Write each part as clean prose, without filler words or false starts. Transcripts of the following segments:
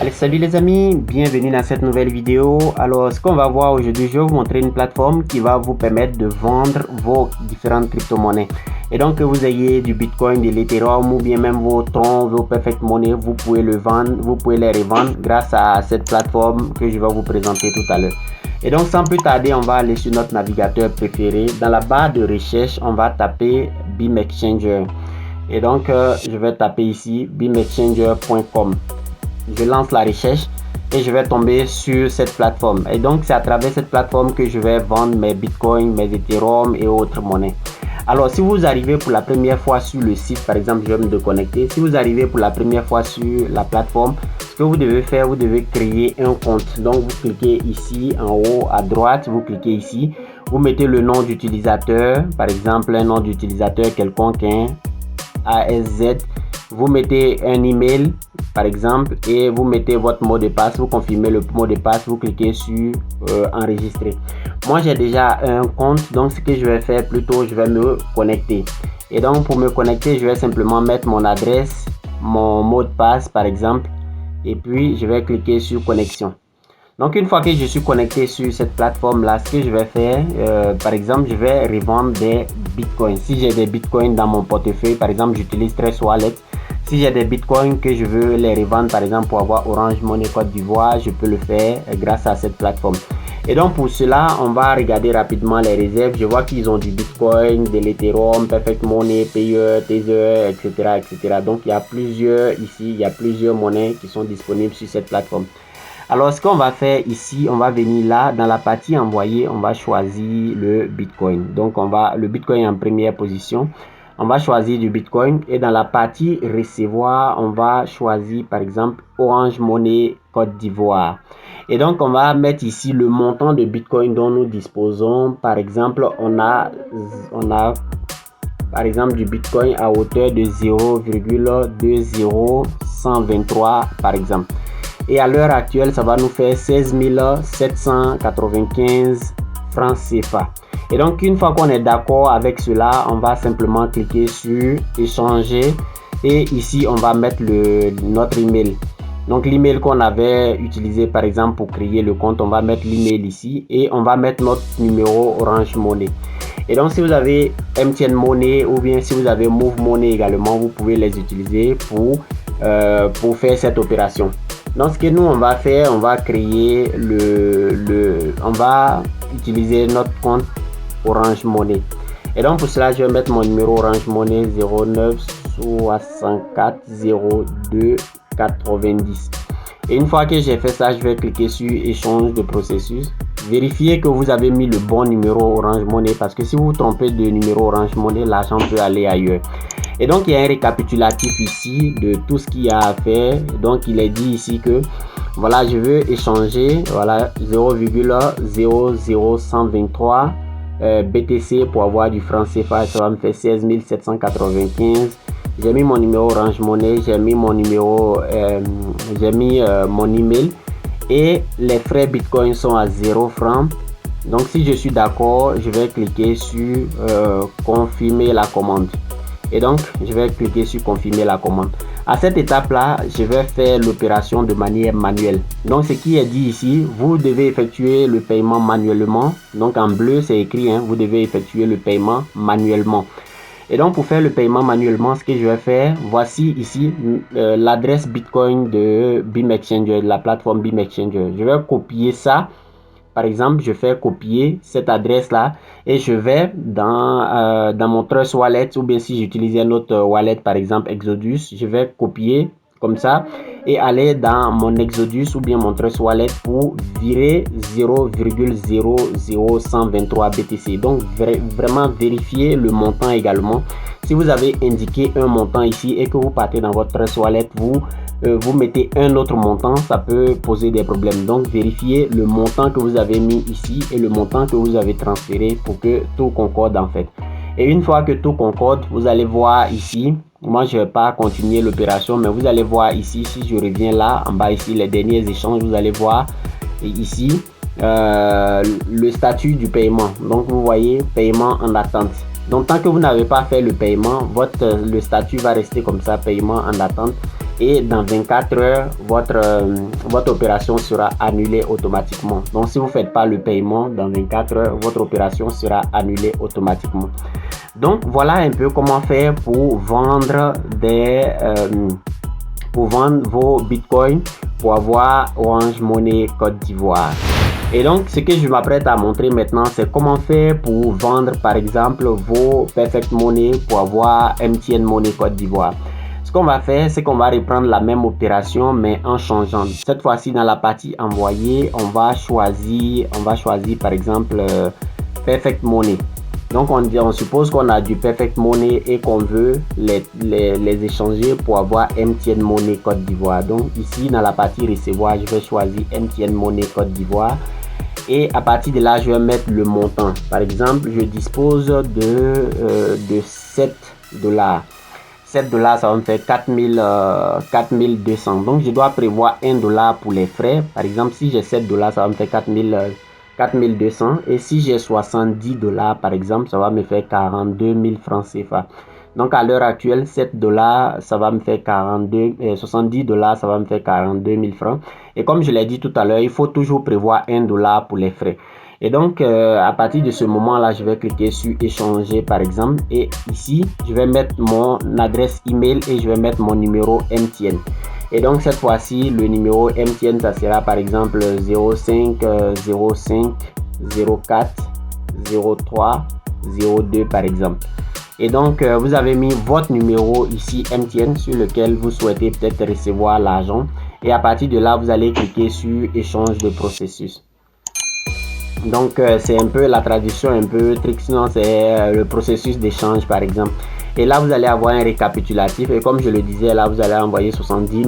Allez, salut les amis, bienvenue dans cette nouvelle vidéo. Alors, ce qu'on va voir aujourd'hui, je vais vous montrer une plateforme qui va vous permettre de vendre vos différentes crypto-monnaies. Et donc, que vous ayez du Bitcoin, de l'Ethereum ou bien même vos Tron, vos Perfect Money, vous pouvez le vendre, vous pouvez les revendre grâce à cette plateforme que je vais vous présenter tout à l'heure. Et donc, sans plus tarder, on va aller sur notre navigateur préféré. Dans la barre de recherche, on va taper BIMExchanger. Et donc, je vais taper ici bimexchanger.com. Je lance la recherche et je vais tomber sur cette plateforme. Et donc, c'est à travers cette plateforme que je vais vendre mes Bitcoins, mes Ethereum et autres monnaies. Alors, si vous arrivez pour la première fois sur le site, par exemple, je vais me déconnecter. Si vous arrivez pour la première fois sur la plateforme, ce que vous devez faire, vous devez créer un compte. Donc, vous cliquez ici en haut à droite, vous cliquez ici, vous mettez le nom d'utilisateur, par exemple, un nom d'utilisateur quelconque, ASZ. Vous mettez un email par exemple et vous mettez votre mot de passe, vous confirmez le mot de passe, vous cliquez sur enregistrer. Moi j'ai déjà un compte, donc ce que je vais faire plutôt, je vais me connecter. Et donc pour me connecter, je vais simplement mettre mon adresse, mon mot de passe par exemple, et puis je vais cliquer sur connexion. Donc une fois que je suis connecté sur cette plateforme là, ce que je vais faire, par exemple, je vais revendre des bitcoins. Si j'ai des bitcoins dans mon portefeuille, par exemple, j'utilise Trust Wallet. Si j'ai des bitcoins que je veux les revendre, par exemple, pour avoir Orange Money Côte d'Ivoire, je peux le faire grâce à cette plateforme. Et donc pour cela, on va regarder rapidement les réserves. Je vois qu'ils ont du Bitcoin, de l'Ethereum, Perfect Money, Payer, Tether, etc., etc. Donc il y a plusieurs ici, il y a plusieurs monnaies qui sont disponibles sur cette plateforme. Alors, ce qu'on va faire ici, on va venir là, dans la partie envoyer, on va choisir le Bitcoin. Donc, le Bitcoin en première position. On va choisir du Bitcoin et dans la partie recevoir, on va choisir par exemple Orange Money Côte d'Ivoire. Et donc, on va mettre ici le montant de Bitcoin dont nous disposons. Par exemple, on a par exemple du Bitcoin à hauteur de 0,20123 par exemple. Et à l'heure actuelle, ça va nous faire 16 795 francs CFA. Et donc, une fois qu'on est d'accord avec cela, on va simplement cliquer sur échanger. Et ici, on va mettre notre email. Donc, l'email qu'on avait utilisé, par exemple, pour créer le compte, on va mettre l'email ici. Et on va mettre notre numéro Orange Money. Et donc, si vous avez MTN Money ou bien si vous avez Move Money également, vous pouvez les utiliser pour faire cette opération. Donc ce que nous on va faire, on va créer on va utiliser notre compte Orange Money. Et donc pour cela, je vais mettre mon numéro Orange Money 09 64 02 90. Et une fois que j'ai fait ça, je vais cliquer sur échange de processus. Vérifiez que vous avez mis le bon numéro Orange Money parce que si vous vous trompez de numéro Orange Money, l'argent peut aller ailleurs. Et donc il y a un récapitulatif ici de tout ce qu'il y a à faire. Donc il est dit ici que voilà, je veux échanger voilà 0,00123 BTC pour avoir du franc CFA. Ça va me faire 16 795. J'ai mis mon numéro Orange Money, j'ai mis mon numéro, mon email et les frais Bitcoin sont à 0 francs. Donc si je suis d'accord, je vais cliquer sur confirmer la commande. Et donc, je vais cliquer sur confirmer la commande. À cette étape-là, je vais faire l'opération de manière manuelle. Donc, ce qui est dit ici, vous devez effectuer le paiement manuellement. Donc, en bleu, c'est écrit, vous devez effectuer le paiement manuellement. Et donc, pour faire le paiement manuellement, ce que je vais faire, voici ici l'adresse Bitcoin de BIMExchanger, de la plateforme BIMExchanger. Je vais copier ça. Par exemple, je fais copier cette adresse-là et je vais dans mon Trust Wallet ou bien si j'utilise un autre wallet, par exemple Exodus, je vais copier comme ça et aller dans mon Exodus ou bien mon Trust Wallet pour virer 0,00123 BTC. Donc, vraiment vérifier le montant également. Si vous avez indiqué un montant ici et que vous partez dans votre Trust Wallet, vous mettez un autre montant, ça peut poser des problèmes. Donc vérifiez le montant que vous avez mis ici et le montant que vous avez transféré pour que tout concorde en fait. Et une fois que tout concorde, vous allez voir ici, moi je ne vais pas continuer l'opération, mais vous allez voir ici, si je reviens là en bas ici, les derniers échanges, vous allez voir ici le statut du paiement. Donc vous voyez paiement en attente. Donc tant que vous n'avez pas fait le paiement, le statut va rester comme ça, paiement en attente. et dans 24 heures, votre opération sera annulée automatiquement. Donc si vous ne faites pas le paiement dans 24 heures, votre opération sera annulée automatiquement. Donc voilà un peu comment faire pour vendre vos bitcoins pour avoir Orange Money Côte d'Ivoire. Et donc ce que je m'apprête à montrer maintenant, c'est comment faire pour vendre par exemple vos Perfect Money pour avoir MTN Money Côte d'Ivoire. Ce qu'on va faire, c'est qu'on va reprendre la même opération mais en changeant. Cette fois-ci, dans la partie envoyer, on va choisir par exemple Perfect Money. Donc on suppose qu'on a du Perfect Money et qu'on veut les échanger pour avoir MTN Money Côte d'Ivoire. Donc ici dans la partie recevoir, je vais choisir MTN Money Côte d'Ivoire. Et à partir de là, je vais mettre le montant. Par exemple, je dispose de 7 $. 7 $, ça va me faire 4200. Donc, je dois prévoir 1 $ pour les frais. Par exemple, si j'ai 7 $, ça va me faire 4200. Et si j'ai 70 $, par exemple, ça va me faire 42 000 francs CFA. Donc, à l'heure actuelle, 7 $, ça va me faire 70 $, ça va me faire 42 000 francs. Et comme je l'ai dit tout à l'heure, il faut toujours prévoir 1 $ pour les frais. Et donc, à partir de ce moment-là, je vais cliquer sur échanger par exemple. Et ici, je vais mettre mon adresse email et je vais mettre mon numéro MTN. Et donc, cette fois-ci, le numéro MTN, ça sera par exemple 05 05 04 03 02 par exemple. Et donc, vous avez mis votre numéro ici MTN sur lequel vous souhaitez peut-être recevoir l'argent. Et à partir de là, vous allez cliquer sur échange de processus. Donc c'est un peu la traduction un peu trick, sinon c'est le processus d'échange par exemple. Et là vous allez avoir un récapitulatif et comme je le disais, là vous allez envoyer 70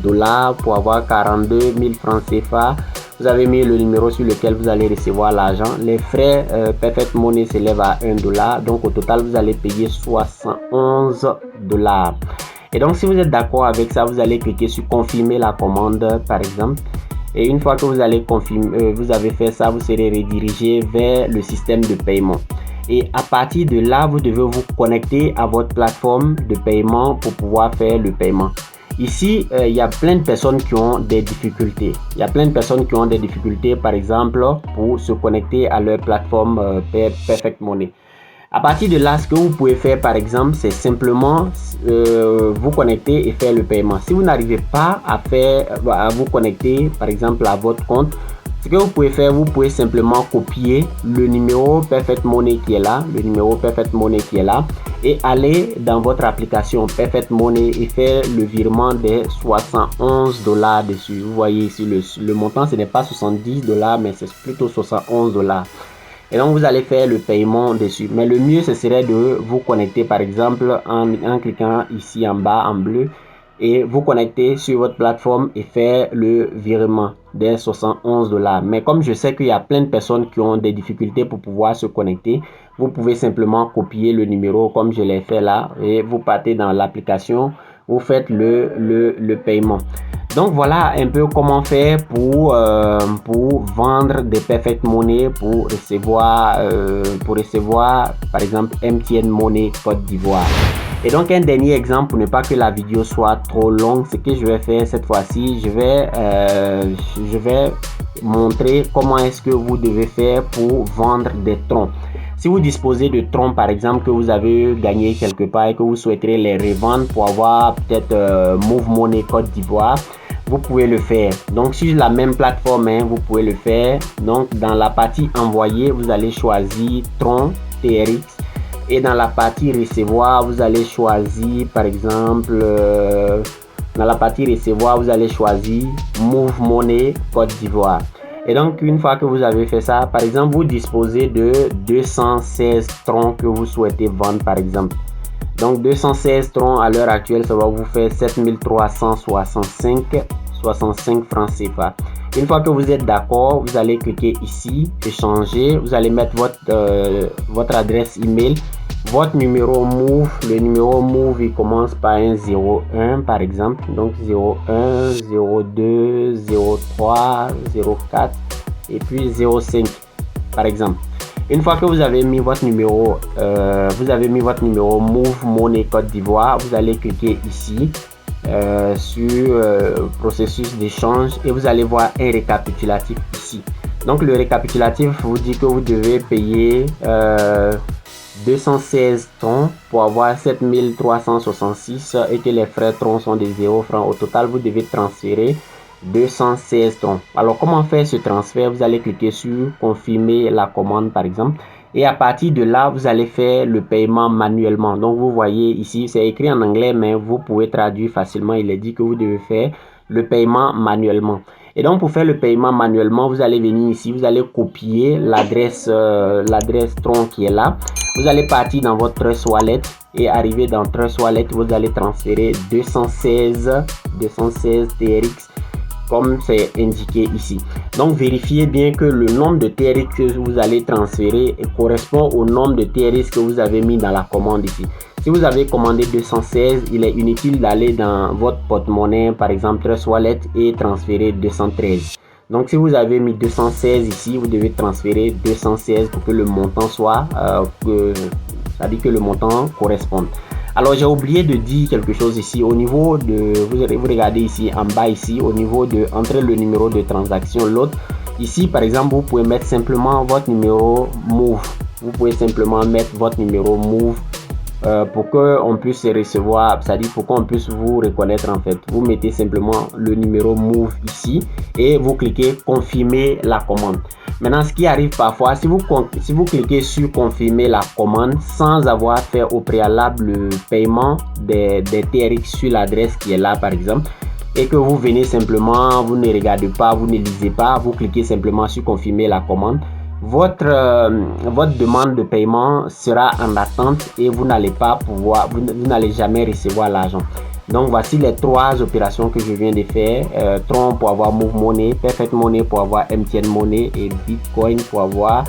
$ pour avoir 42 000 francs CFA. Vous avez mis le numéro sur lequel vous allez recevoir l'argent. Les frais Perfect Money s'élèvent à 1 $. Donc au total vous allez payer 71 $. Et donc si vous êtes d'accord avec ça, vous allez cliquer sur confirmer la commande par exemple. Et une fois que vous allez confirmer, vous avez fait ça, vous serez redirigé vers le système de paiement. Et à partir de là, vous devez vous connecter à votre plateforme de paiement pour pouvoir faire le paiement. Ici, il y a plein de personnes qui ont des difficultés. Par exemple, pour se connecter à leur plateforme Perfect Money. À partir de là, ce que vous pouvez faire par exemple, c'est simplement vous connecter et faire le paiement. Si vous n'arrivez pas à vous connecter par exemple à votre compte, ce que vous pouvez faire, vous pouvez simplement copier le numéro Perfect Money qui est là, et aller dans votre application Perfect Money et faire le virement des 71 $ dessus. Vous voyez ici le montant, ce n'est pas 70 $, mais c'est plutôt 71 $. Et donc vous allez faire le paiement dessus. Mais le mieux ce serait de vous connecter par exemple en cliquant ici en bas en bleu et vous connecter sur votre plateforme et faire le virement des 71 $. Mais comme je sais qu'il y a plein de personnes qui ont des difficultés pour pouvoir se connecter, vous pouvez simplement copier le numéro comme je l'ai fait là et vous partez dans l'application, vous faites le paiement. Donc voilà un peu comment faire pour vendre des Perfect Money pour recevoir par exemple MTN Money Côte d'Ivoire. Et donc un dernier exemple pour ne pas que la vidéo soit trop longue, ce que je vais faire cette fois-ci, je vais montrer comment est-ce que vous devez faire pour vendre des troncs. Si vous disposez de troncs par exemple que vous avez gagné quelque part et que vous souhaiterez les revendre pour avoir peut-être Move Money Côte d'Ivoire, vous pouvez le faire. Donc sur la même plateforme, vous pouvez le faire. Donc dans la partie envoyer, vous allez choisir tronc TRX. Et dans la partie recevoir, vous allez choisir par exemple Move Money Côte d'Ivoire. Et donc une fois que vous avez fait ça, par exemple vous disposez de 216 troncs que vous souhaitez vendre par exemple. Donc 216 troncs à l'heure actuelle, ça va vous faire 7365 francs CFA. Une fois que vous êtes d'accord, vous allez cliquer ici, échanger. Vous allez mettre votre adresse email, votre numéro Move. Le numéro Move, il commence par un 01 par exemple. Donc 01, 02, 03, 04 et puis 05 par exemple. Une fois que vous avez mis votre numéro, Move Money Côte d'Ivoire, vous allez cliquer ici sur processus d'échange et vous allez voir un récapitulatif ici. Donc le récapitulatif vous dit que vous devez payer 216 troncs pour avoir 7366 et que les frais troncs sont de 0 francs. Au total, vous devez transférer 216 troncs. Alors, comment faire ce transfert? Vous allez cliquer sur confirmer la commande, par exemple. Et à partir de là, vous allez faire le paiement manuellement. Donc, vous voyez ici, c'est écrit en anglais, mais vous pouvez traduire facilement. Il est dit que vous devez faire le paiement manuellement. Et donc, pour faire le paiement manuellement, vous allez venir ici, vous allez copier l'adresse tronc qui est là. Vous allez partir dans votre Trust Wallet et arriver dans Trust Wallet, vous allez transférer 216 TRX comme c'est indiqué ici. Donc vérifiez bien que le nombre de TRX que vous allez transférer correspond au nombre de TRX que vous avez mis dans la commande ici. Si vous avez commandé 216, il est inutile d'aller dans votre porte-monnaie, par exemple Trust Wallet, et transférer 213. Donc si vous avez mis 216 ici, vous devez transférer 216 pour que le montant soit, c'est-à-dire que le montant corresponde. Alors j'ai oublié de dire quelque chose ici au niveau de, vous regardez ici en bas ici, au niveau de entrer le numéro de transaction, l'autre. Ici par exemple, vous pouvez mettre simplement votre numéro Move. Vous pouvez simplement mettre votre numéro Move pour qu'on puisse recevoir, c'est-à-dire pour qu'on puisse vous reconnaître en fait. Vous mettez simplement le numéro Move ici et vous cliquez confirmer la commande. Maintenant, ce qui arrive parfois, si vous cliquez sur confirmer la commande sans avoir fait au préalable le paiement des TRX sur l'adresse qui est là par exemple, et que vous venez simplement, vous ne regardez pas, vous ne lisez pas, vous cliquez simplement sur confirmer la commande, votre demande de paiement sera en attente et vous n'allez pas pouvoir, vous n'allez jamais recevoir l'argent. Donc voici les trois opérations que je viens de faire. Tron pour avoir Move Money, Perfect Money pour avoir MTN Money et Bitcoin pour avoir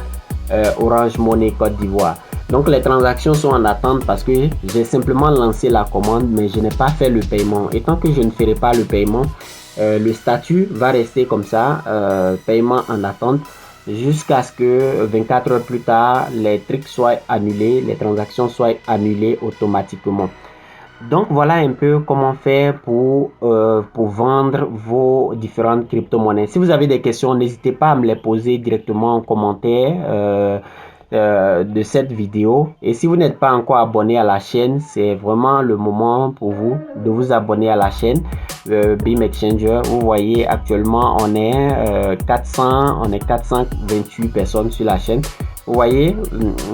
Orange Money Côte d'Ivoire. Donc les transactions sont en attente parce que j'ai simplement lancé la commande mais je n'ai pas fait le paiement. Et tant que je ne ferai pas le paiement, le statut va rester comme ça, paiement en attente, jusqu'à ce que 24 heures plus tard, les trucs soient annulés, les transactions soient annulées automatiquement. Donc voilà un peu comment faire pour vendre vos différentes crypto-monnaies. Si vous avez des questions, n'hésitez pas à me les poser directement en commentaire de cette vidéo. Et si vous n'êtes pas encore abonné à la chaîne, c'est vraiment le moment pour vous de vous abonner à la chaîne Beam Exchanger. Vous voyez actuellement on est 428 personnes sur la chaîne. Vous voyez,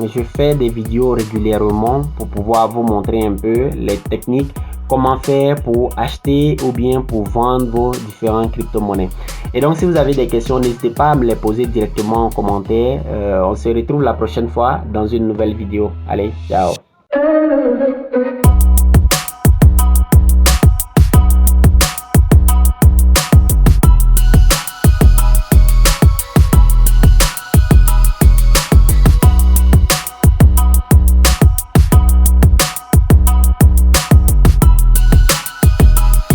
je fais des vidéos régulièrement pour pouvoir vous montrer un peu les techniques, comment faire pour acheter ou bien pour vendre vos différentes crypto-monnaies. Et donc si vous avez des questions, n'hésitez pas à me les poser directement en commentaire. On se retrouve la prochaine fois dans une nouvelle vidéo. Allez, ciao.